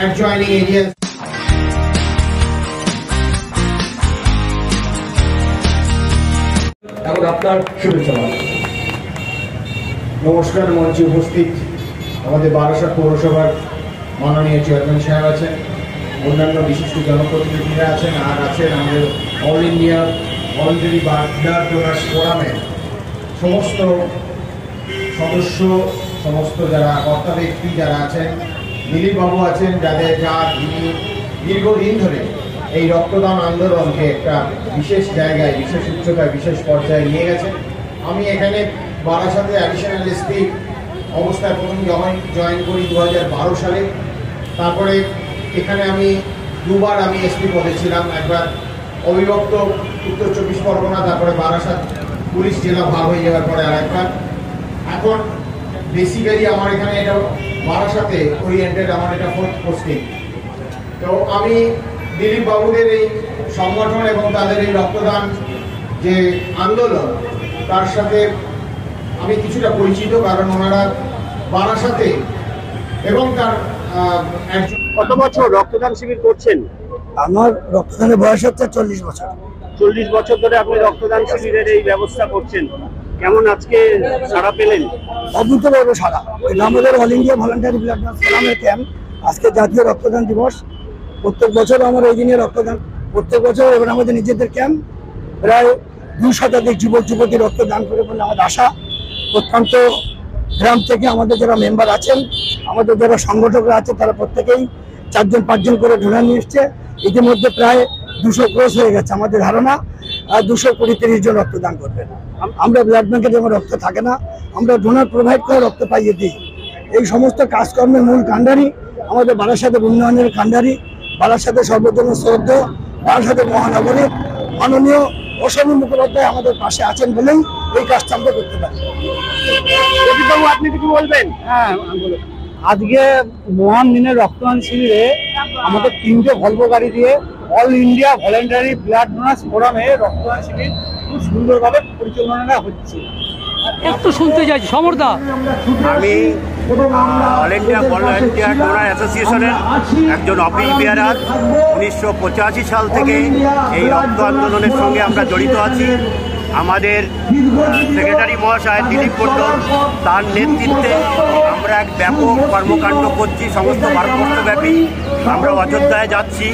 adjoining areas. নমস্কার, মঞ্চে উপস্থিত আমাদের বারাসাত পৌরসভার মাননীয় চেয়ারম্যান সাহেব আছেন, অন্যান্য বিশিষ্ট জনপ্রতিনিধিরা আছেন, আর আছেন আমাদের all India voluntary blood donors ফোরামের সমস্ত সদস্য, সমস্ত যারা কর্তা ব্যক্তি যারা আছেন, দিলীপ বাবু আছেন, যিনি দীর্ঘদিন ধরে এই রক্তদান আন্দোলনকে একটা বিশেষ জায়গায়, বিশেষ উচ্চতায়, বিশেষ পর্যায়ে নিয়ে গেছেন। আমি এখানে বারাসাতে অ্যাডিশনাল এসপি অবস্থায় প্রথম জয়েন করি 2012 সালে। তারপরে এখানে আমি দুবার এসপি পদে ছিলাম, একবার অবিভক্ত উত্তর 24 পরগনা, তারপরে বারাসাত পুলিশ জেলা ভাগ হয়ে যাওয়ার পরে আরেকবার। এখন বেসিক্যালি আমার এখানে এটা বারাসাতে ওরিয়েন্টেড, আমার এটা 4th পোস্টিং। তো আমি দিলীপ বাবুদের এই সংগঠন এবং তাদের এই রক্তদান যে আন্দোলন, তার সাথে আমি কিছুটা পরিচিত, কারণ ওনারা বারাসাতে এবং তার কত বছর রক্তদান শিবির করছেন? আমার রক্তদানের বয়স হচ্ছে 40 বছর। 40 বছর ধরে আপনি রক্তদান শিবিরের এই ব্যবস্থা করছেন, কেমন আজকে সাড়া পেলেন? অভূতপূর্ব সাড়া। আমাদের all India voluntary blood donors ফোরামের ক্যাম্প, আজকে জাতীয় রক্তদান দিবস। প্রত্যেক বছর আমরা এই দিনে রক্তদান, প্রত্যেক বছর এবার আমাদের নিজেদের ক্যাম্প, প্রায় 2 শতাধিক যুবক যুবতী রক্তদান করে বলে আমাদের আশা। প্রত্যন্ত গ্রাম থেকে আমাদের যারা মেম্বার আছেন, আমাদের যারা সংগঠকরা আছে, তারা প্রত্যেকেই 4জন-5 জন করে ডোনার নিয়ে এসছে। ইতিমধ্যে প্রায় 200 ক্রস হয়ে গেছে আমাদের ধারণা, আর 220-30 জন রক্তদান করবেন। আমরা ব্লাড ব্যাংকে যেমন রক্ত থাকে না, আমরা ডোনার প্রোভাইড করে রক্ত পাইয়ে দিই। এই সমস্ত কাজকর্মের মূল কাণ্ডারি আমাদের বারাসাতের উন্নয়নের কাণ্ডারি, বারাসাতের সর্বজন শ্রদ্ধেয় বারাসাতের মহানগরীর মাননীয় অশোক মুখোপাধ্যায় আমাদের পাশে আছেন বলেই এই কাজটা আমরা করতে পারি। বাবু, আপনি কিছু বলবেন? হ্যাঁ, আজকে মহান দিনের রক্তদান শিবিরে আমাদের 3টে ভলভো গাড়ি দিয়ে all India voluntary blood donors ফোরামে রক্তদান শিবির খুব সুন্দরভাবে পরিচালনা হচ্ছে। একটু শুনতে চাইছি সমরদা। আমি অল ইন্ডিয়া ভলেন্টিয়ার ডোনার অ্যাসোসিয়েশনের একজন অফিস বেয়ারার। 1985 সাল থেকে এই রক্ত আন্দোলনের সঙ্গে আমরা জড়িত আছি। আমাদের সেক্রেটারি মহাশয় দিলীপ মণ্ডল, তার নেতৃত্বে আমরা এক ব্যাপক কর্মকাণ্ড করছি। সমস্ত ভারতবর্ষব্যাপী আমরা অযোধ্যায় যাচ্ছি।